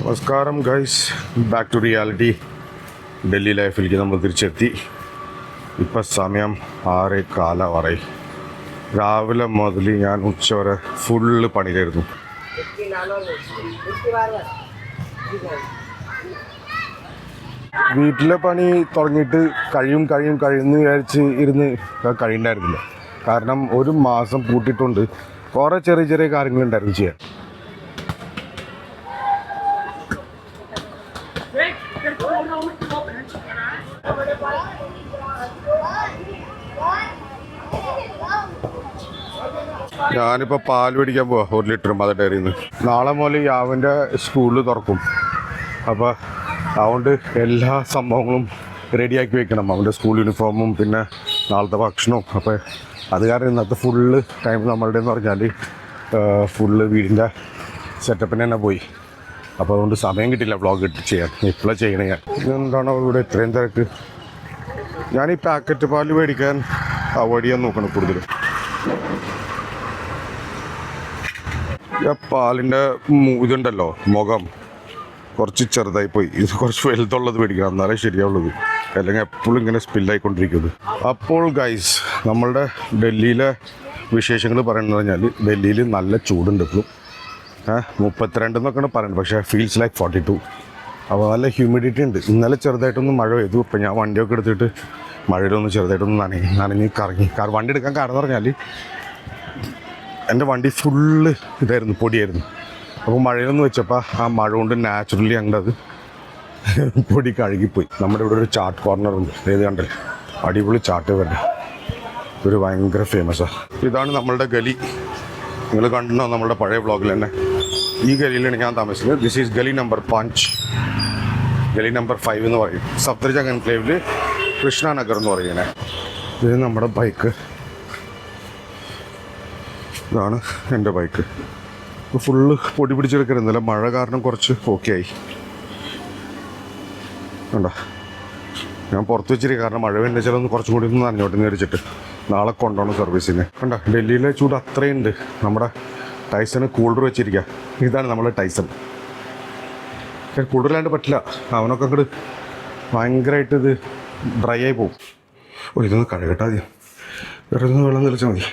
നമസ്കാരം guys, back to reality. Delhi ലൈഫിലേക്ക് നമ്മൾ തിരിച്ചെത്തി. ഇപ്പം സമയം 6:15 രാവിലെ മുതൽ ഞാൻ ഉച്ചവരെ ഫുള്ള് പണിയിലായിരുന്നു. വീട്ടിലെ പണി തുടങ്ങിയിട്ട് കഴിയുമെന്ന് വിചാരിച്ച് ഇരുന്ന് കഴിയണ്ടായിരുന്നില്ല. കാരണം ഒരു മാസം പൂട്ടിയിട്ടുണ്ട്. കുറേ ചെറിയ കാര്യങ്ങളുണ്ടായിരുന്നു ചെയ്യാൻ. ഞാനിപ്പോൾ പാൽ മേടിക്കാൻ പോവാ, 1 ലിറ്റർ മദർ ഡയറിയിൽ നിന്ന്. നാളെ മുതൽ യാവിൻ്റെ സ്കൂളിൽ തുറക്കും. അപ്പോൾ അതുകൊണ്ട് എല്ലാ സംഭവങ്ങളും റെഡിയാക്കി വെക്കണം. അവൻ്റെ സ്കൂൾ യൂണിഫോമും പിന്നെ നാളത്തെ ഭക്ഷണവും. അപ്പോൾ അത് കാരണം ഇന്നത്തെ ഫുള്ള് ടൈം നമ്മളുടെ എന്ന് പറഞ്ഞാൽ ഫുള്ള് വീടിൻ്റെ സെറ്റപ്പിന് തന്നെ പോയി. അപ്പോൾ അതുകൊണ്ട് സമയം കിട്ടില്ല വ്ളോഗ് ചെയ്യാൻ. ഇപ്പോഴാണ് ചെയ്യണേ ഞാൻ. ഇതെന്താണോ ഇവിടെ ഇത്രയും തിരക്ക്? ഞാൻ ഈ പാക്കറ്റ് പാൽ മേടിക്കാൻ അവോയ്ഡ് ചെയ്യാൻ നോക്കണം കൂടുതലും. പാലിൻ്റെ ഇതുണ്ടല്ലോ, മുഖം കുറച്ച് ചെറുതായി പോയി. ഇത് കുറച്ച് വലുതുള്ളത് മേടിക്കണം, എന്നാലേ ശരിയാവുള്ളത്. അല്ലെങ്കിൽ എപ്പോഴും ഇങ്ങനെ സ്പില്ലായിക്കൊണ്ടിരിക്കുന്നത്. അപ്പോൾ ഗൈസ്, നമ്മളുടെ ഡൽഹിയിലെ വിശേഷങ്ങൾ പറയുന്നത് പറഞ്ഞാൽ ഡൽഹിയിൽ നല്ല ചൂടുണ്ട് ഇപ്പോഴും. 32 എന്നൊക്കെയാണ് പറയുന്നത്, പക്ഷേ ഫീൽസ് ലൈക്ക് 42. അപ്പോൾ നല്ല ഹ്യൂമിഡിറ്റി ഉണ്ട്. ഇന്നലെ ചെറുതായിട്ടൊന്ന് മഴ പെയ്തു. ഇപ്പം ഞാൻ വണ്ടിയൊക്കെ എടുത്തിട്ട് മഴയിലൊന്ന് ചെറുതായിട്ടൊന്ന് നനഞ്ഞ് കറങ്ങി. വണ്ടി എടുക്കാൻ കാരണം എന്ന് പറഞ്ഞാൽ എൻ്റെ വണ്ടി ഫുള്ള് ഇതായിരുന്നു, പൊടിയായിരുന്നു. അപ്പോൾ മഴയിലൊന്ന് വെച്ചപ്പോൾ ആ മഴ കൊണ്ട് നാച്ചുറലി അങ്ങോട്ട് അത് പൊടി കഴുകിപ്പോയി. നമ്മുടെ ഇവിടെ ഒരു ചാട്ട് കോർണർ ഉണ്ട്, ഏത് കണ്ടേ, അടിപൊളി ചാട്ട് കണ്ടേ, ഒരു ഭയങ്കര ഫേമസാണ്. ഇതാണ് നമ്മളുടെ ഗലി. നിങ്ങൾ കണ്ടോ നമ്മുടെ പഴയ വ്ളോഗിൽ തന്നെ. ഈ ഗലിയിലാണ് ഞാൻ താമസിക്കുന്നത്. This is Gali number 5, Gali number 5 എന്ന് പറയും. സഫ്ദർജംഗ് എൻക്ലേവിൽ കൃഷ്ണനഗർ എന്ന് പറയുന്നത്. ഇത് നമ്മുടെ ബൈക്ക്, ഇതാണ് എൻ്റെ ബൈക്ക്. ഫുള്ള് പൊടി പിടിച്ചെടുക്കരുന്നില്ല, മഴ കാരണം കുറച്ച് ഓക്കെ ആയി. കണ്ടോ, ഞാൻ പുറത്ത് വെച്ചിരിക്കും. കാരണം മഴ വേണ്ട ചിലൊന്ന് കുറച്ചും കൂടി ഒന്ന് നനഞ്ഞോട്ട് നേരിച്ചിട്ട് നാളെ കൊണ്ടുപോകണം സർവീസിന്. കണ്ടോ, ഡൽഹിയിലെ ചൂട് അത്രയുണ്ട്. നമ്മുടെ ടൈസന് കൂളർ വെച്ചിരിക്കുക. ഇതാണ് നമ്മുടെ ടൈസൺ. കൂളറിലാണ്ട് പറ്റില്ല, അവനൊക്കെ അങ്ങോട്ട് ഭയങ്കരമായിട്ട് ഇത് ഡ്രൈ ആയി പോകും. ഇതൊന്ന് കഴുകട്ടാ മതി, വേറെ ഒന്ന് വെള്ളം തെളിച്ചാൽ മതി.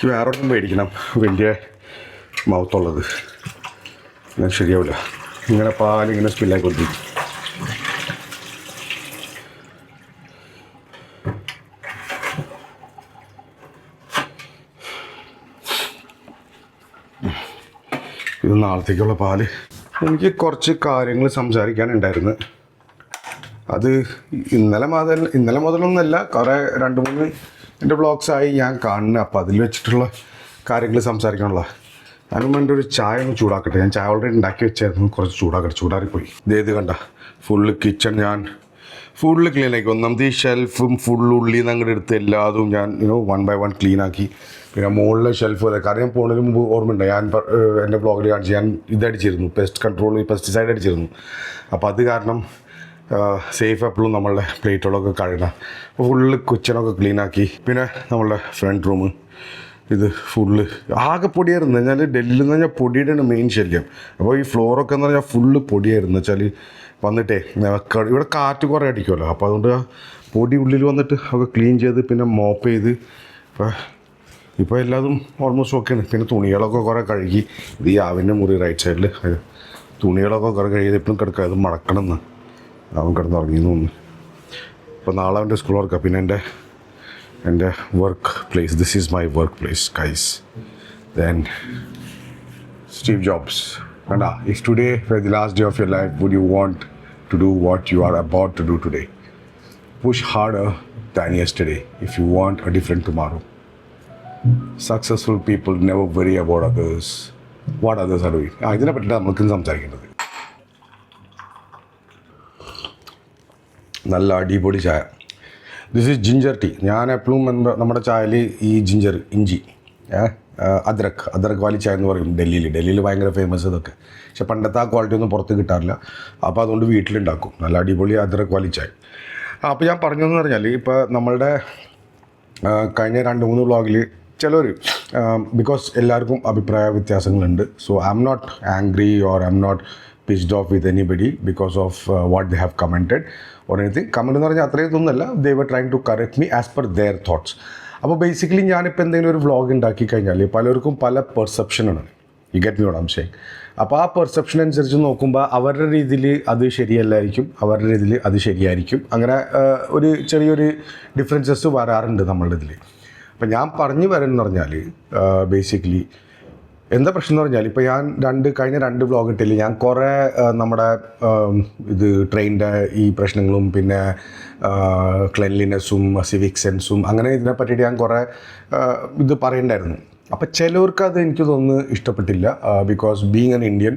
വേറെ ഒന്നും മേടിക്കണം, വലിയ മൗത്തുള്ളത്. ഞാൻ ശരിയാവില്ല, ഇങ്ങനെ പാലിങ്ങനെ സ്പില്ലായിക്കൊണ്ടിരിക്കും. ഇത് നാളത്തേക്കുള്ള പാല്. എനിക്ക് കുറച്ച് കാര്യങ്ങൾ സംസാരിക്കാനുണ്ടായിരുന്നു. അത് ഇന്നലെ മുതലൊന്നുമല്ല, കുറേ 2-3 എൻ്റെ ബ്ലോഗ്സായി ഞാൻ കാണുന്നത്. അപ്പോൾ അതിൽ വെച്ചിട്ടുള്ള കാര്യങ്ങൾ സംസാരിക്കാനുള്ള. അതിന് വേണ്ടി ഒരു ചായ ഒന്ന് ചൂടാക്കട്ടെ. ഞാൻ ചായ ഓൾറെഡി ഉണ്ടാക്കി വെച്ചായിരുന്നു, കുറച്ച് ചൂടാറിപ്പോയി. ഇത് കണ്ട ഫുള്ള് കിച്ചൺ ഞാൻ ഫുള്ള് ക്ലീൻ ആക്കി. ഒന്നാമത് ഈ ഷെൽഫും ഫുള്ള് ഉള്ളിൽ നിന്ന് അങ്ങോട്ട് എടുത്ത് എല്ലാതും ഞാൻ 1 by 1 ക്ലീൻ ആക്കി. പിന്നെ മുകളിലെ ഷെൽഫ് വരെ, കാരണം പോകുന്നതിന് മുമ്പ് ഓർമ്മയുണ്ട്, ഞാൻ എൻ്റെ ബ്ലോഗിൽ കാണിച്ച് ഞാൻ ഇതടിച്ചിരുന്നു, പെസ്റ്റിസൈഡ് അടിച്ചിരുന്നു. അപ്പോൾ അത് കാരണം സേഫ് എപ്പോഴും നമ്മളുടെ പ്ലേറ്റുകളൊക്കെ കഴുകണം. അപ്പോൾ ഫുള്ള് കിച്ചണൊക്കെ ക്ലീൻ ആക്കി. പിന്നെ നമ്മളുടെ ഫ്രണ്ട് റൂം ഇത് ഫുള്ള് ആകെ പൊടിയായിരുന്നു. എന്നാൽ ഡൽഹിയിൽ എന്ന് പറഞ്ഞാൽ പൊടിയുടെയാണ് മെയിൻ ശല്യം. അപ്പോൾ ഈ ഫ്ലോറൊക്കെ എന്ന് പറഞ്ഞാൽ ഫുള്ള് പൊടിയായിരുന്നു. വെച്ചാൽ വന്നിട്ടേ ഇവിടെ കാറ്റ് കുറേ അടിക്കുമല്ലോ, അപ്പോൾ അതുകൊണ്ട് പൊടി ഉള്ളിൽ വന്നിട്ട് ഒക്കെ ക്ലീൻ ചെയ്ത് പിന്നെ മോപ്പ് ചെയ്ത് ഇപ്പോൾ എല്ലാതും ഓൾമോസ്റ്റ് ഓക്കെയാണ്. പിന്നെ തുണികളൊക്കെ കുറേ കഴുകി. ഇത് ഈ ആവിൻ്റെ മുറി റൈറ്റ് സൈഡിൽ തുണികളൊക്കെ കുറേ കഴുകിയത് എപ്പോഴും കിടക്കുക. അത് മടക്കണമെന്ന് അവൻ കിടന്നുറങ്ങിയെന്ന് തോന്നുന്നു. ഇപ്പോൾ നാളെ അവൻ്റെ സ്കൂൾ വർക്കാണ്. പിന്നെ എൻ്റെ work place, this is my work place guys. Then Steve Jobs കണ്ടാ, if today for the last day of your life would you want to do what you are about to do today? Push harder than yesterday if you want a different tomorrow. Successful people never worry about others, what others are doing. ഇതിനെ പറ്റിയിട്ട് നമ്മൾക്കും സംസാരിക്കേണ്ടത്. നല്ല അടിപൊളി ചായ. This is ginger tea. ഞാൻ എപ്പോഴും നമ്മുടെ ചായയിൽ ഈ ഇഞ്ചി അദ്രക് വാലി ചായ എന്ന് പറയും ഡൽഹിയിൽ ഭയങ്കര ഫേമസ് ഇതൊക്കെ. പക്ഷെ പണ്ടത്തെ ആ ക്വാളിറ്റി ഒന്നും പുറത്ത് കിട്ടാറില്ല. അപ്പോൾ അതുകൊണ്ട് വീട്ടിലുണ്ടാക്കും നല്ല അടിപൊളി അദ്രക് വാലി ചായ. അപ്പോൾ ഞാൻ പറഞ്ഞതെന്ന് പറഞ്ഞാൽ ഇപ്പോൾ നമ്മളുടെ കഴിഞ്ഞ 2-3 വ്ളോഗിൽ ചിലർ ബിക്കോസ് എല്ലാവർക്കും അഭിപ്രായ വ്യത്യാസങ്ങളുണ്ട്. So I am not angry or I am not pissed off with anybody because of what they have commented or anything. Comment എന്ന് പറഞ്ഞാൽ അത്രയും ഇതൊന്നുമല്ല, they were trying to correct me as per their thoughts. അപ്പോൾ basically ഞാനിപ്പോൾ എന്തെങ്കിലും ഒരു vlog ഉണ്ടാക്കി കഴിഞ്ഞാൽ പലർക്കും പല പെർസെപ്ഷനാണ്. You get me what I am saying. അപ്പോൾ ആ പെർസെപ്ഷൻ അനുസരിച്ച് നോക്കുമ്പോൾ അവരുടെ രീതിയിൽ അത് ശരിയല്ലായിരിക്കും, അവരുടെ രീതിയിൽ അത് ശരിയായിരിക്കും. അങ്ങനെ ഒരു ചെറിയൊരു ഡിഫറൻസസ് വരാറുണ്ട് നമ്മളുടെ ഇതിൽ. അപ്പം ഞാൻ പറഞ്ഞു വരുന്നത് പറഞ്ഞാൽ ബേസിക്കലി എന്താ പ്രശ്നം എന്ന് പറഞ്ഞാൽ, ഇപ്പോൾ ഞാൻ കഴിഞ്ഞ 2 വ്ളോഗ് ഇട്ടില്ല, ഞാൻ കുറേ നമ്മുടെ ഇത് ട്രെയിനിൻ്റെ ഈ പ്രശ്നങ്ങളും പിന്നെ ക്ലെൻലിനെസ്സും സിവിക് സെൻസും അങ്ങനെ ഇതിനെ പറ്റിയിട്ട് ഞാൻ കുറേ ഇത് പറയണ്ടായിരുന്നു. അപ്പോൾ ചിലവർക്ക് അത് എനിക്ക് തോന്നുന്നു ഇഷ്ടപ്പെട്ടില്ല. Because being an Indian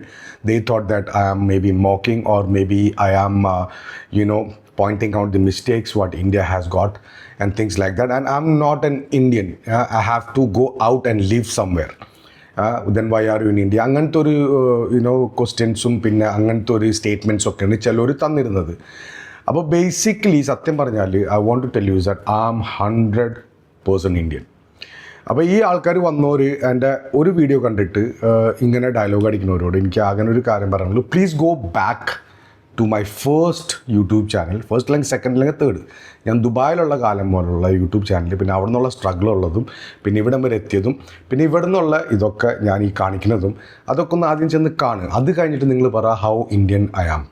they thought that I am may be mocking or may be I am pointing out the mistakes what India has got and things like that. And I'm not an Indian. I have to go out and live somewhere. Then why are you in India? അങ്ങനത്തെ ഒരു ക്വസ്റ്റ്യൻസും പിന്നെ അങ്ങനത്തെ ഒരു സ്റ്റേറ്റ്മെൻറ്റ്സും ഒക്കെയാണ് ചിലർ തന്നിരുന്നത്. അപ്പോൾ basically സത്യം പറഞ്ഞാൽ I want to tell you that I am 100% Indian. അപ്പോൾ ഈ ആൾക്കാർ വന്നവർ എൻ്റെ ഒരു വീഡിയോ കണ്ടിട്ട് ഇങ്ങനെ ഡയലോഗ് അടിക്കുന്നവരോട് എനിക്ക് അങ്ങനെ ഒരു കാര്യം പറയാനുള്ളൂ. Please go back to my first YouTube channel, first അല്ലെങ്കിൽ സെക്കൻഡ് അല്ലെങ്കിൽ തേർഡ്. ഞാൻ ദുബായിലുള്ള കാലം പോലുള്ള യൂട്യൂബ് ചാനൽ, പിന്നെ അവിടെ നിന്നുള്ള സ്ട്രഗിളുള്ളതും പിന്നെ ഇവിടം വരെ എത്തിയതും പിന്നെ ഇവിടെ നിന്നുള്ള ഇതൊക്കെ ഞാൻ ഈ കാണിക്കുന്നതും അതൊക്കെ ഒന്ന് ആദ്യം ചെന്ന് കാണുക. അത് കഴിഞ്ഞിട്ട് നിങ്ങൾ പറ how Indian I am.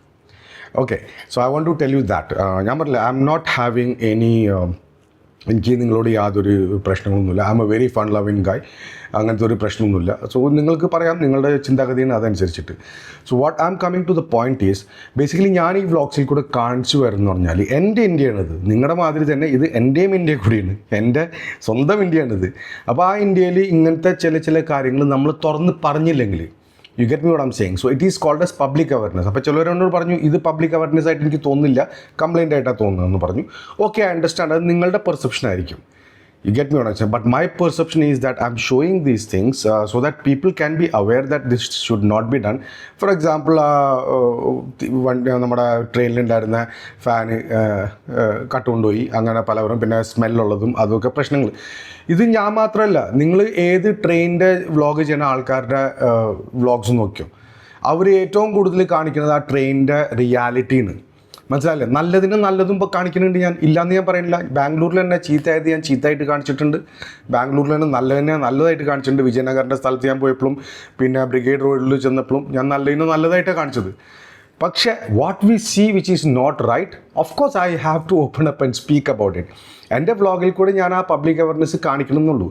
Okay, so I want to tell you ദാറ്റ്. ഞാൻ പറഞ്ഞില്ല, I am not having any, എനിക്ക് നിങ്ങളോട് യാതൊരു പ്രശ്നങ്ങളൊന്നുമില്ല. I am a very fun loving guy. അങ്ങനത്തെ ഒരു പ്രശ്നമൊന്നുമില്ല. സോ നിങ്ങൾക്ക് പറയാം നിങ്ങളുടെ ചിന്താഗതിയാണ് അതനുസരിച്ചിട്ട്. So what I am coming to the point is basically ഞാൻ ഈ വ്ളോഗ്സിൽ കൂടെ കാണിച്ചു വരുന്നു പറഞ്ഞാൽ എൻ്റെ ഇന്ത്യയാണിത്. നിങ്ങളുടെ മാതിരി തന്നെ ഇത് എൻ്റെയും ഇന്ത്യ കൂടിയാണ്, എൻ്റെ സ്വന്തം ഇന്ത്യയാണിത്. അപ്പോൾ ആ ഇന്ത്യയിൽ ഇങ്ങനത്തെ ചില കാര്യങ്ങൾ നമ്മൾ തുറന്ന് പറഞ്ഞില്ലെങ്കിൽ, you get me what I am saying. So it is called as public awareness. അപ്പോൾ ചിലവരോട് പറഞ്ഞു ഇത് പബ്ലിക് അവയർനെസ് ആയിട്ട് എനിക്ക് തോന്നുന്നില്ല, കംപ്ലയിൻ്റ് ആയിട്ടാണ് തോന്നുന്നതെന്ന് പറഞ്ഞു. ഓക്കെ, ഐ അണ്ടർസ്റ്റാൻഡ്, അത് നിങ്ങളുടെ പെർസെപ്ഷൻ ആയിരിക്കും. You get me what I'm saying? But my perception is that I'm showing these things so that people can be aware that this should not be done. For example, നമ്മുടെ ട്രെയിനിലുണ്ടായിരുന്ന fan കട്ടുകൊണ്ടുപോയി, അങ്ങനെ പലവരും പിന്നെ സ്മെല്ലുള്ളതും അതൊക്കെ പ്രശ്നങ്ങൾ. ഇത് ഞാൻ മാത്രമല്ല, നിങ്ങൾ ഏത് ട്രെയിനിൻ്റെ വ്ളോഗ് ചെയ്യുന്ന ആൾക്കാരുടെ വ്ളോഗ്സ് നോക്കിയോ, അവർ ഏറ്റവും കൂടുതൽ കാണിക്കുന്നത് ആ ട്രെയിനിൻ്റെ റിയാലിറ്റിയാണ്. മനസ്സിലായില്ലേ? നല്ലതും ഇപ്പോൾ കാണിക്കുന്നുണ്ട്. ഞാൻ ഇല്ലയെന്ന് ഞാൻ പറയുന്നില്ല. ബാംഗ്ലൂരിൽ തന്നെ ചീത്തയായത് ഞാൻ ചീത്തയായിട്ട് കാണിച്ചിട്ടുണ്ട്, ബാംഗ്ലൂരിൽ തന്നെ നല്ലതായിട്ട് കാണിച്ചിട്ടുണ്ട്. വിജയനഗറിൻ്റെ സ്ഥലത്ത് ഞാൻ പോയപ്പോഴും പിന്നെ ബ്രിഗേഡ് റോഡിൽ ചെന്നപ്പോഴും ഞാൻ നല്ലതായിട്ടാണ് കാണിച്ചത്. പക്ഷേ what we see which is not right, of course I have to open up and speak about it. എൻ്റെ വ്ളോഗിൽ കൂടെ ഞാൻ ആ പബ്ലിക് അവയർനെസ് കാണിക്കണമെന്നുള്ളൂ.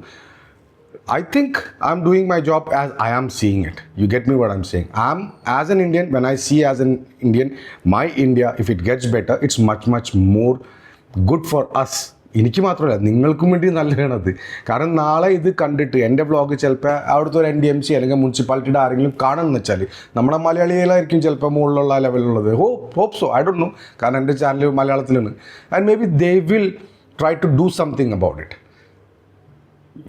I think I'm doing my job as I am seeing it. You get me what I'm saying? I'm as an Indian, when I see as an Indian, my India, if it gets better, it's much more good for us. എനിക്ക് മാത്രമല്ല, നിങ്ങൾക്കും വേണ്ടി നല്ലതാണത്. കാരണം നാളെ ഇത് കണ്ടിട്ട് എൻ്റെ vlog ചിലപ്പോൾ അവിടുത്തെ ഒരു NDMC അല്ലെങ്കിൽ മുനിസിപ്പാലിറ്റിയുടെ ആരെങ്കിലും കാണുമെന്ന് വെച്ചാൽ നമ്മുടെ മലയാളികളായിരിക്കും ചിലപ്പോൾ മുകളിലുള്ള ലെവലിലുള്ളത്. Hope so, I don't know. കാരണം എൻ്റെ ചാനൽ മലയാളത്തിലാണ്. And maybe they will try to do something about it.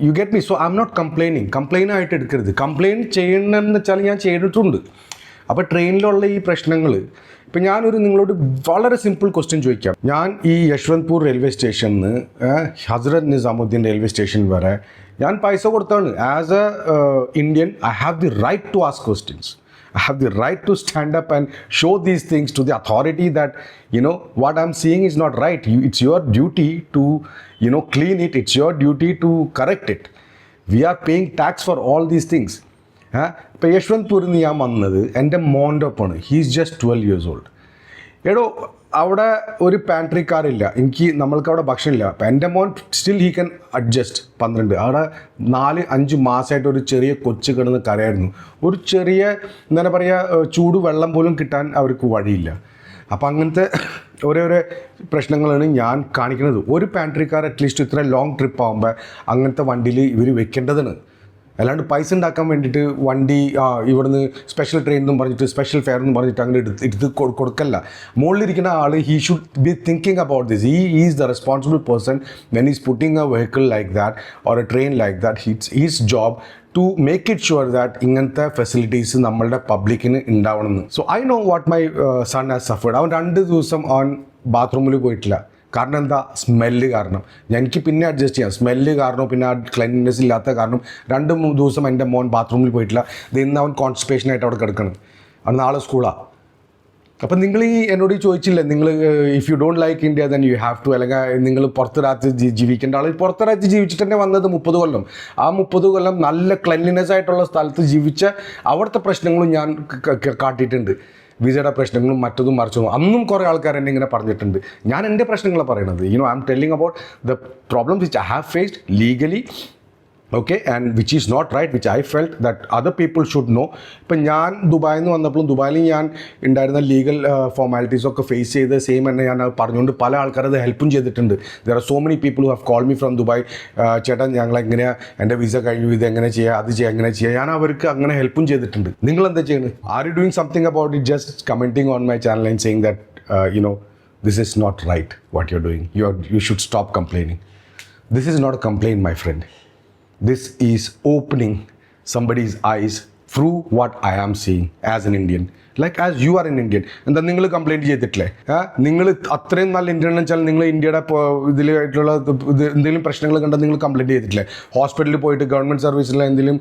You get me? So I am not complain ആയിട്ട് എടുക്കരുത്. കംപ്ലെയിൻ ചെയ്യണമെന്ന് വെച്ചാൽ ഞാൻ ചെയ്തിട്ടുണ്ട്. അപ്പോൾ ട്രെയിനിലുള്ള ഈ പ്രശ്നങ്ങൾ, ഇപ്പം ഞാനൊരു നിങ്ങളോട് വളരെ സിമ്പിൾ ക്വസ്റ്റ്യൻ ചോദിക്കാം. ഞാൻ ഈ യശ്വന്ത്പൂർ റെയിൽവേ സ്റ്റേഷനിൽ നിന്ന് ഹസ്രത്ത് നിസാമുദ്ദീൻ റെയിൽവേ സ്റ്റേഷൻ വരെ ഞാൻ പൈസ കൊടുത്താണ്. As a Indian I have the right to ask questions. I have the right to stand up and show these things to the authority that, what I'm seeing is not right. It's your duty to, clean it. It's your duty to correct it. We are paying tax for all these things. ഇപ്പോൾ യശ്വന്ത്പൂരിൽ നിന്ന് ഞാൻ വന്നത് എൻ്റെ മോൻ്റെ ഒപ്പമാണ്. He's just 12 years old. എടോ, അവിടെ ഒരു പാൻട്രി കാറില്ല, നമ്മൾക്ക് അവിടെ ഭക്ഷണമില്ല. അപ്പം എൻ്റെ മോൻ സ്റ്റിൽ ഹീ ക്യാൻ അഡ്ജസ്റ്റ്. 12 അവിടെ 4-5 മാസമായിട്ട് ഒരു ചെറിയ കൊച്ചു കിടന്ന് കരയായിരുന്നു. ഒരു ചെറിയ എന്താ പറയുക, ചൂട് വെള്ളം പോലും കിട്ടാൻ അവർക്ക് വഴിയില്ല. അപ്പം അങ്ങനത്തെ ഓരോരോ പ്രശ്നങ്ങളാണ് ഞാൻ കാണിക്കുന്നത്. ഒരു പാൻട്രി കാർ അറ്റ്ലീസ്റ്റ് ഇത്ര ലോങ് ട്രിപ്പ് ആകുമ്പോൾ അങ്ങനത്തെ വണ്ടിയിൽ ഇവർ വെക്കേണ്ടതാണ്. അല്ലാണ്ട് പൈസ ഉണ്ടാക്കാൻ വേണ്ടിയിട്ട് വണ്ടി ഇവിടുന്ന് സ്പെഷ്യൽ ട്രെയിൻ എന്നും പറഞ്ഞിട്ട് സ്പെഷ്യൽ ഫെയർ എന്നും പറഞ്ഞിട്ട് അങ്ങനെ എടുത്ത് കൊടുക്കല്ല. മുകളിലിരിക്കുന്ന ആൾ he should be thinking about this. Is the responsible person when is putting a vehicle like that or a train like that. His job to make it sure that ഇങ്ങനത്തെ facilities നമ്മളുടെ പബ്ലിക്കിന് ഉണ്ടാവണമെന്ന്. So I know what my son has suffered. അവൻ 2 ദിവസം അവൻ ബാത്റൂമിൽ പോയിട്ടില്ല. കാരണം എന്താ? സ്മെല്ല് കാരണം. എനിക്ക് പിന്നെ അഡ്ജസ്റ്റ് ചെയ്യാം. സ്മെല്ല് കാരണം, പിന്നെ ആ ക്ലീൻനെസ് ഇല്ലാത്ത കാരണം 2-3 ദിവസം എൻ്റെ മോൻ ബാത്റൂമിൽ പോയിട്ടില്ല. ഇന്ന് അവൻ കോൺസ്റ്റിപ്പേഷനായിട്ട് അവിടെ കിടക്കണം. അവൻ നാളെ സ്കൂളാണ്. അപ്പം നിങ്ങൾ എന്നോട് ചോദിച്ചില്ലേ, നിങ്ങൾ if you don't like India then you have to, അല്ലെങ്കിൽ നിങ്ങൾ പുറത്ത് രാജ്യത്ത് ജീവിക്കേണ്ട ആൾ. പുറത്ത് രാജ്യത്ത് ജീവിച്ചിട്ട് തന്നെ വന്നത് 30 കൊല്ലം. ആ 30 കൊല്ലം നല്ല ക്ലെൻലിനെസ് ആയിട്ടുള്ള സ്ഥലത്ത് ജീവിച്ച അവിടുത്തെ പ്രശ്നങ്ങളും ഞാൻ കാട്ടിയിട്ടുണ്ട്. വിസയുടെ പ്രശ്നങ്ങളും മറ്റതും മറിച്ചതും അന്നും കുറേ ആൾക്കാർ എന്നെ ഇങ്ങനെ പറഞ്ഞിട്ടുണ്ട്. ഞാൻ എൻ്റെ പ്രശ്നങ്ങളാണ് പറയണത്. I am telling about the problems which I have faced legally, okay, and which is not right, which I felt that other people should know. ഇപ്പം ഞാൻ ദുബായിൽ നിന്ന് വന്നപ്പോഴും ദുബായിൽ ഞാൻ ഉണ്ടായിരുന്ന ലീഗൽ ഫോർമാലിറ്റീസൊക്കെ ഫേസ് ചെയ്ത് സെയിം തന്നെ ഞാൻ പറഞ്ഞുകൊണ്ട് പല ആൾക്കാരത് ഹെൽപ്പും ചെയ്തിട്ടുണ്ട്. There are so many people who have call me from Dubai, ചേട്ടാ ഞങ്ങൾ എങ്ങനെയാണ്, എൻ്റെ വിസ കഴിഞ്ഞു, ഇത് എങ്ങനെ ചെയ്യുക, അത് ചെയ്യുക, എങ്ങനെ ചെയ്യുക. ഞാൻ അവർക്ക് അങ്ങനെ ഹെൽപ്പും ചെയ്തിട്ടുണ്ട്. നിങ്ങൾ എന്താ ചെയ്യുന്നത്? Are you doing something about it? Just commenting on my channel and saying that this is not right what you're doing. You should stop complaining. This is not a complaint, my friend. This is opening somebody's eyes through what I am seeing as an Indian. Like as you are an Indian. എന്താ നിങ്ങൾ complaint ചെയ്തിട്ടില്ലേ? നിങ്ങൾ അത്രയും നല്ല Indian എന്ന് വെച്ചാൽ നിങ്ങൾ ഇന്ത്യയുടെ ഇതിലായിട്ടുള്ള എന്തെങ്കിലും പ്രശ്നങ്ങൾ കണ്ടാൽ നിങ്ങൾ കംപ്ലയിൻറ്റ് ചെയ്തിട്ടില്ലേ? ഹോസ്പിറ്റലിൽ പോയിട്ട് ഗവൺമെൻറ് സർവീസിൽ എന്തെങ്കിലും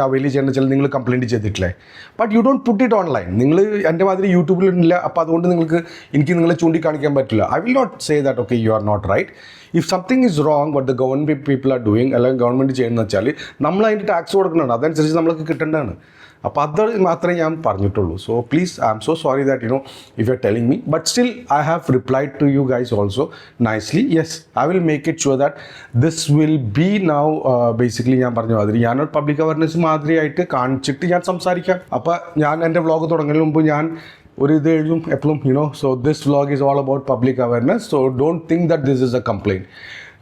അവൈൽ ചെയ്യണമെന്ന് വെച്ചാൽ നിങ്ങൾ കംപ്ലയിൻറ്റ് ചെയ്തിട്ടില്ലേ? But you don't put it online. നിങ്ങൾ എൻ്റെ മാതിരി യൂട്യൂബിലില്ല. അപ്പോൾ അതുകൊണ്ട് എനിക്ക് നിങ്ങളെ ചൂണ്ടിക്കാണിക്കാൻ പറ്റില്ല. I will not say that okay you are not right. If something is wrong but the government people are doing, അല്ലെങ്കിൽ ഗവൺമെൻറ് ചെയ്യുന്നത് വെച്ചാൽ നമ്മൾ അതിൻ്റെ ടാക്സ് കൊടുക്കണം, അതനുസരിച്ച് നമ്മൾക്ക് കിട്ടേണ്ടതാണ്. അപ്പോൾ അത് മാത്രമേ ഞാൻ പറഞ്ഞിട്ടുള്ളൂ. So please, I am so sorry that if you are telling me, but still I have replied to you guys also nicely. Yes, I will make it sure that this will be now basically ഞാൻ പറഞ്ഞ മാതിരി ഞാനൊരു public awareness മാതിരിയായിട്ട് കാണിച്ചിട്ട് ഞാൻ സംസാരിക്കാം. അപ്പോൾ ഞാൻ എൻ്റെ വ്ളോഗ് തുടങ്ങുന്നതിന് മുമ്പ് ഞാൻ ഒരു ഇത് എഴുതും എപ്പോഴും, so this vlog is all about public awareness. So don't think that this is A complaint.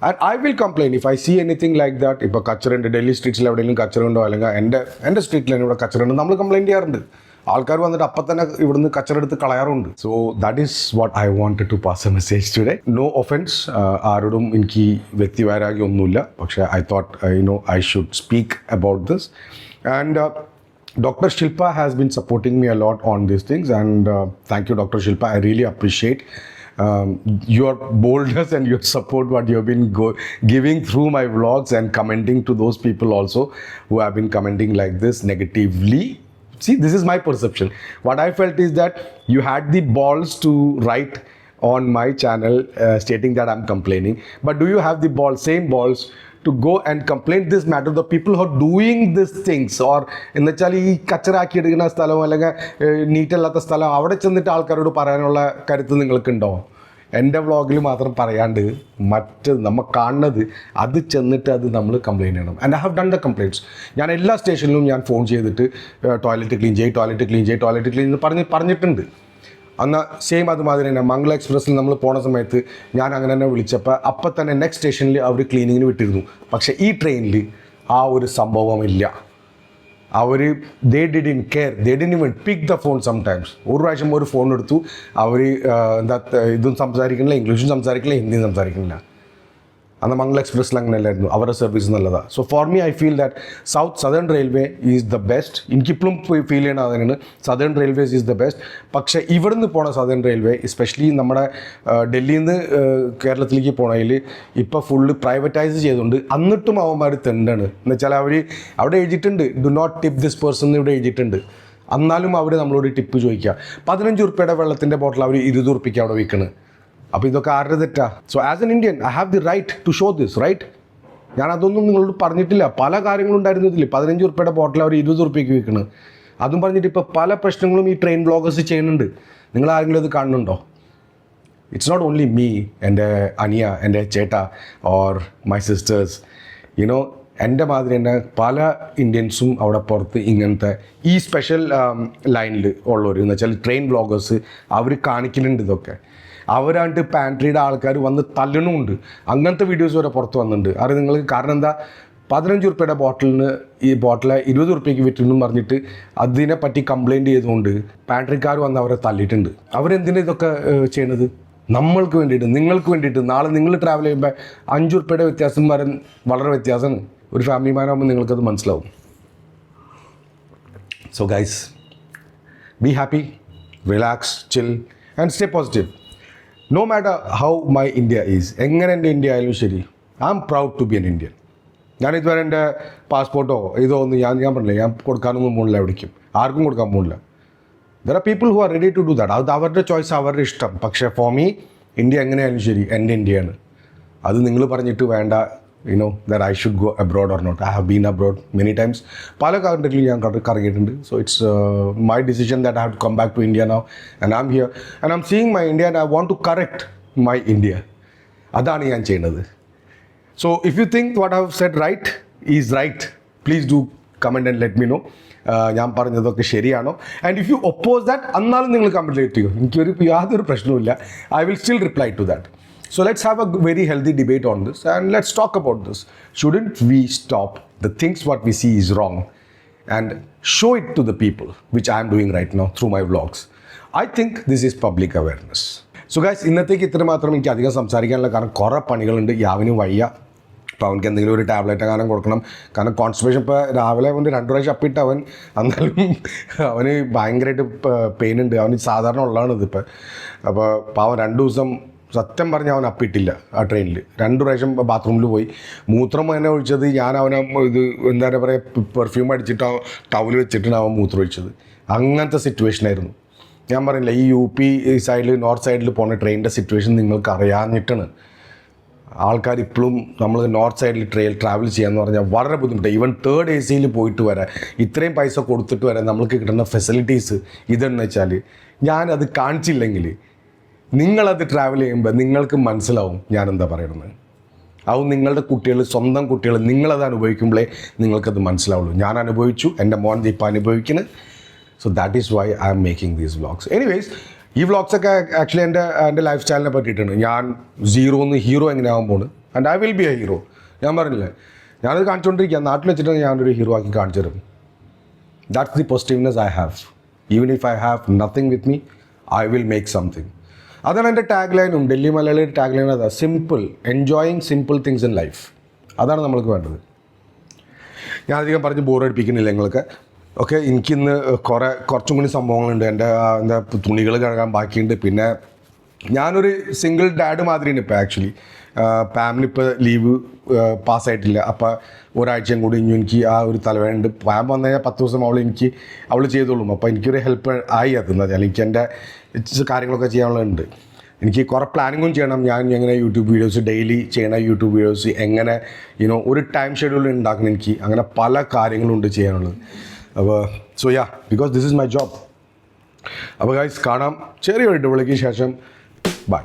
And I will complain if I see anything like that. ഇപ്പോൾ കച്ചറുണ്ട്, ഡൽഹി സ്ട്രീറ്റ്സിൽ എവിടെയെങ്കിലും കച്ചറുണ്ടോ, അല്ലെങ്കിൽ എൻ്റെ സ്ട്രീറ്റിൽ തന്നെ ഇവിടെ കച്ചറുണ്ട്, നമ്മൾ കംപ്ലയിൻറ്റ് ചെയ്യാറുണ്ട്. ആൾക്കാർ വന്നിട്ട് അപ്പം തന്നെ ഇവിടുന്ന് കച്ചറെടുത്ത് കളയാറുണ്ട്. So that is what I wanted to pass a message today. No offence, ആരോടും എനിക്ക് വ്യക്തിവൈരാഗ്യം ഒന്നുമില്ല. പക്ഷേ I thought I should speak about this. And Dr. Shilpa has been supporting me a lot on these things, and thank you, Dr. Shilpa. I really appreciate your boldness and your support what you have been giving through my vlogs, and commenting to those people also who have been commenting like this negatively. See, this is my perception. What I felt is that you had the balls to write on my channel stating that I'm complaining, but do you have the same balls to go and complain this matter the people who are doing these things? Or എന്ന് വെച്ചാൽ ഈ കച്ചറാക്കി എടുക്കുന്ന സ്ഥലം അല്ലെങ്കിൽ നീറ്റല്ലാത്ത സ്ഥലം അവിടെ ചെന്നിട്ട് ആൾക്കാരോട് പറയാനുള്ള കരുത്ത് നിങ്ങൾക്കുണ്ടോ? എൻ്റെ വ്ളോഗിൽ മാത്രം പറയാണ്ട് നമ്മൾ കാണുന്നത് അത് ചെന്നിട്ട് അത് നമ്മൾ കംപ്ലയിൻറ്റ് ചെയ്യണം. And I have done the complaints. ഞാൻ എല്ലാ സ്റ്റേഷനിലും ഞാൻ ഫോൺ ചെയ്തിട്ട് ടോയ്ലറ്റ് ക്ലീൻ എന്ന് പറഞ്ഞിട്ടുണ്ട്. അന്ന് സെയിം അതുമാതിരി തന്നെ മംഗള എക്സ്പ്രസ്സിൽ നമ്മൾ പോണ സമയത്ത് ഞാൻ അങ്ങനെ തന്നെ വിളിച്ചപ്പോൾ അപ്പം തന്നെ നെക്സ്റ്റ് സ്റ്റേഷനിൽ അവർ ക്ലീനിങ്ങിന് വിട്ടിരുന്നു. പക്ഷേ ഈ ട്രെയിനിൽ ആ ഒരു സംഭവമില്ല. അവർ they didn't care, they didn't even pick the phone sometimes. ഒരു പ്രാവശ്യം ഒരു ഫോൺ എടുത്തു, അവർ ഇതും സംസാരിക്കുന്നില്ല, ഇംഗ്ലീഷും സംസാരിക്കില്ല, ഹിന്ദിയും സംസാരിക്കുന്നില്ല. അന്ന് മംഗള എക്സ്പ്രസ്സിൽ അങ്ങനെയല്ലായിരുന്നു, അവരുടെ സർവീസ് നല്ലതാണ്. So for me I feel that southern railway is the best. എനിക്കിപ്പോഴും ഫീൽ ചെയ്യണത് അതിനാണ്, southern railways is the best. പക്ഷേ ഇവിടുന്ന് പോണ സദേൺ റെയിൽവേ, എസ്പെഷ്യലി നമ്മുടെ ഡൽഹിയിൽ നിന്ന് കേരളത്തിലേക്ക് പോണതിൽ ഇപ്പോൾ ഫുള്ള് പ്രൈവറ്റൈസ് ചെയ്തുകൊണ്ട് എന്നിട്ടും അവന്മാർ തെണ്ടാണ്. എന്നുവെച്ചാൽ അവർ അവിടെ എഴുതിയിട്ടുണ്ട് do not tip this person എന്ന് ഇവിടെ എഴുതിയിട്ടുണ്ട്. എന്നാലും അവർ നമ്മളോട് ടിപ്പ് ചോദിക്കുക. 15 ഉറുപ്പിയുടെ വെള്ളത്തിൻ്റെ ബോട്ടിൽ അവർ 20 ഉറുപ്പിക്ക് അവിടെ വിൽക്കണ്. അപ്പോൾ ഇതൊക്കെ ആരുടെ തെറ്റാ? So as an Indian I have the right to show this right. ഞാൻ അതൊന്നും നിങ്ങളോട് പറഞ്ഞിട്ടില്ല. പല കാര്യങ്ങളും ഉണ്ടായിരുന്നതിൽ 15 ഉറുപ്പിയുടെ ബോട്ടിൽ അവർ 20 ഉറുപ്പിക്ക് വിൽക്കുന്നത്. അതും പറഞ്ഞിട്ട് ഇപ്പോൾ പല പ്രശ്നങ്ങളും ഈ ട്രെയിൻ ബ്ലോഗേഴ്സ് ചെയ്യുന്നുണ്ട്. നിങ്ങൾ ആരെങ്കിലും അത് കാണുന്നുണ്ടോ? ഇറ്റ്സ് നോട്ട് ഓൺലി മീ, എൻ്റെ അനിയ, എൻ്റെ ചേട്ട ഓർ മൈ സിസ്റ്റേഴ്സ്. എൻ്റെ മാതിരി തന്നെ പല ഇന്ത്യൻസും അവിടെ പുറത്ത് ഇങ്ങനത്തെ ഈ സ്പെഷ്യൽ ലൈനിൽ ഉള്ളവർ എന്ന് വെച്ചാൽ ട്രെയിൻ ബ്ലോഗേഴ്സ് അവർ കാണിക്കുന്നുണ്ട് ഇതൊക്കെ. അവരാണ്ട് പാൻട്രിയുടെ ആൾക്കാർ വന്ന് തല്ലണമുണ്ട്. അങ്ങനത്തെ വീഡിയോസ് വരെ പുറത്ത് വന്നിട്ടുണ്ട്. അത് നിങ്ങൾക്ക് കാരണം എന്താ? 15 ഉറുപ്പിയുടെ ബോട്ടിലിന് ഈ ബോട്ടിലെ 20 ഉറുപ്പിക്ക് വിറ്റെന്നും പറഞ്ഞിട്ട് അതിനെ പറ്റി കംപ്ലയിൻറ്റ് ചെയ്തുകൊണ്ട് പാൻട്രിക്കാർ വന്ന് അവരെ തല്ലിയിട്ടുണ്ട്. അവരെന്തിനാ ഇതൊക്കെ ചെയ്യണത്? നമ്മൾക്ക് വേണ്ടിയിട്ട്, നിങ്ങൾക്ക് വേണ്ടിയിട്ട്. നാളെ നിങ്ങൾ ട്രാവൽ ചെയ്യുമ്പോൾ 5 ഉറുപ്പിയുടെ വ്യത്യാസം വളരെ വ്യത്യാസമാണ്. ഒരു ഫാമിലി മാനാകുമ്പോൾ നിങ്ങൾക്കത് മനസ്സിലാവും. So guys, be happy, relax, chill and stay positive. No matter how my India is, എങ്ങനെ എൻ്റെ ഇന്ത്യ ആയാലും ശരി, I am proud to be an Indian. ഞാൻ ഇതുവരെ എൻ്റെ പാസ്പോർട്ടോ ഇതോ ഒന്നും ഞാൻ പറഞ്ഞില്ല, ഞാൻ കൊടുക്കാനൊന്നും പോകുന്നില്ല എവിടേക്കും, ആർക്കും കൊടുക്കാൻ പോകുന്നില്ല. There are people who are ready to do that. അത് അവരുടെ ചോയ്സ്, അവരുടെ ഇഷ്ടം. പക്ഷേ ഫോർ മീ ഇന്ത്യ എങ്ങനെയായാലും ശരി എൻ്റെ ഇന്ത്യയാണ്. അത് നിങ്ങൾ പറഞ്ഞിട്ട് വേണ്ട that I should go abroad or not. I have been abroad many times. പല കൺട്രിയിൽ ഞാൻ കറങ്ങിയിട്ടുണ്ട്. So it's my decision that I have to come back to India now and I'm here and I'm seeing my India and I want to correct my India. അതാണ് ഞാൻ ചെയ്യുന്നത്. So if you think what I have said right is right, please do comment and let me know. ഞാൻ പറഞ്ഞതൊക്കെ ശരിയാണോ? And if you oppose that, എന്നാലും നിങ്ങൾ comment ചെയ്യോ, എനിക്കൊരു യാതൊരു പ്രശ്നവുമില്ല. I will still reply to that. So let's have a very healthy debate on this and let's talk about this. Shouldn't we stop the things what we see is wrong and show it to the people, which I am doing right now through my vlogs? I think this is public awareness. So guys, ഇന്നത്തേക്ക് ഇത്ര മാത്രം എനിക്ക് അധികം സംസാരിക്കാനുള്ള, കാരണം കുറേ പണികളുണ്ട്. യാവിന് വയ്യ. അപ്പോൾ അവനക്ക് എന്തെങ്കിലും ഒരു ടാബ്ലറ്റ് കാരണം കൊടുക്കണം. കാരണം കോൺസ്റ്റിപ്പേഷൻ ഇപ്പോൾ രാവിലെ അവൻ്റെ 2 പ്രാവശ്യം അപ്പിട്ട് അവൻ, എന്നാലും അവന് ഭയങ്കരമായിട്ട് പെയിൻ ഉണ്ട്. അവന് സാധാരണ ഉള്ളതാണ് ഇതിപ്പോൾ. അപ്പോൾ പാവം 2 ദിവസം സത്യം പറഞ്ഞ് അവൻ അപ്പിട്ടില്ല ആ ട്രെയിനിൽ. 2 പ്രാവശ്യം ബാത്റൂമിൽ പോയി. മൂത്രം തന്നെ ഒഴിച്ചത് ഞാൻ അവനെ ഇത് എന്താ പറയുക, പെർഫ്യൂം അടിച്ചിട്ട് ടവൽ വെച്ചിട്ടാണ് അവൻ മൂത്രം ഒഴിച്ചത്. അങ്ങനത്തെ സിറ്റുവേഷനായിരുന്നു. ഞാൻ പറയില്ല, ഈ UP സൈഡിൽ, നോർത്ത് സൈഡിൽ പോകുന്ന ട്രെയിനിൻ്റെ സിറ്റുവേഷൻ നിങ്ങൾക്ക് അറിയാഞ്ഞിട്ടാണ്. ആൾക്കാർ ഇപ്പോഴും നമ്മൾ നോർത്ത് സൈഡിൽ ട്രാവൽ ചെയ്യാന്ന് പറഞ്ഞാൽ വളരെ ബുദ്ധിമുട്ടാണ്. ഈവൻ 3rd AC പോയിട്ട് വരാൻ, ഇത്രയും പൈസ കൊടുത്തിട്ട് വരാൻ നമ്മൾക്ക് കിട്ടുന്ന ഫെസിലിറ്റീസ് ഇതെന്ന് വെച്ചാൽ, ഞാനത് കാണിച്ചില്ലെങ്കിൽ നിങ്ങളത് ട്രാവൽ ചെയ്യുമ്പോൾ നിങ്ങൾക്ക് മനസ്സിലാവും ഞാനെന്താ പറയണമെന്ന്. അതും നിങ്ങളുടെ കുട്ടികൾ, സ്വന്തം കുട്ടികൾ, നിങ്ങളത് അനുഭവിക്കുമ്പോഴേ നിങ്ങൾക്കത് മനസ്സിലാവുള്ളൂ. ഞാൻ അനുഭവിച്ചു, എൻ്റെ മോൻ ഇപ്പം അനുഭവിക്കുന്നത്. So that is why I am making these vlogs. Anyways, ഈ വ്ളോഗ്സൊക്കെ ആക്ച്വലി എൻ്റെ ലൈഫ് സ്റ്റൈലിനെ പറ്റിയിട്ടാണ്. ഞാൻ സീറോന്ന് ഹീറോ എങ്ങനെയാവാൻ പോകുന്നത്. And I will be A hero. ഞാൻ പറഞ്ഞില്ലേ, ഞാനത് കാണിച്ചുകൊണ്ടിരിക്കുക. നാട്ടിൽ വെച്ചിട്ട് ഞാനൊരു ഹീറോ ആക്കി കാണിച്ചു തരും. That's the positiveness I have. Even if I have nothing with me, I will make something. അതാണ് എൻ്റെ ടാഗ് ലൈനും. ഡൽഹി മലയാളിയുടെ ടാഗ് ലൈൻ അതാ, simple, enjoying simple things in life. അതാണ് നമ്മൾക്ക് വേണ്ടത്. ഞാൻ അധികം പറഞ്ഞ് ബോറടിപ്പിക്കുന്നില്ല നിങ്ങൾക്ക്. ഓക്കെ, എനിക്കിന്ന് കുറച്ചും കൂടി സംഭവങ്ങളുണ്ട്. എൻ്റെ എന്താ തുണികൾ കഴുകാൻ ബാക്കിയുണ്ട്. പിന്നെ ഞാനൊരു സിംഗിൾ ഡാഡ് മാതിരിയാണ് ഇപ്പോൾ. ആക്ച്വലി പാമിനിപ്പോൾ ലീവ് പാസ്സായിട്ടില്ല. അപ്പോൾ ഒരാഴ്ചയും കൂടി ഇനി എനിക്ക് ആ ഒരു തലവേദനയുണ്ട്. പാം വന്നു കഴിഞ്ഞാൽ 10 ദിവസം അവൾ ചെയ്തോളും. അപ്പോൾ എനിക്കൊരു ഹെൽപ്പ് ആയി അതെന്ന് വെച്ചാൽ എനിക്ക് എൻ്റെ കാര്യങ്ങളൊക്കെ ചെയ്യാനുള്ളതുണ്ട്. എനിക്ക് കുറേ പ്ലാനിങ്ങും ചെയ്യണം. ഞാൻ എങ്ങനെ യൂട്യൂബ് വീഡിയോസ്, ഡെയിലി ചെയ്യണ യൂട്യൂബ് വീഡിയോസ് എങ്ങനെ ഒരു ടൈം ഷെഡ്യൂൾ ഉണ്ടാക്കണം. എനിക്ക് അങ്ങനെ പല കാര്യങ്ങളുണ്ട് ചെയ്യാനുള്ളത്. അപ്പോൾ so yeah, because this is my job. അപ്പോൾ ഗൈസ്, കാണാം ചെറിയൊരു ഇടവേളയ്ക്ക് ശേഷം. ബൈ.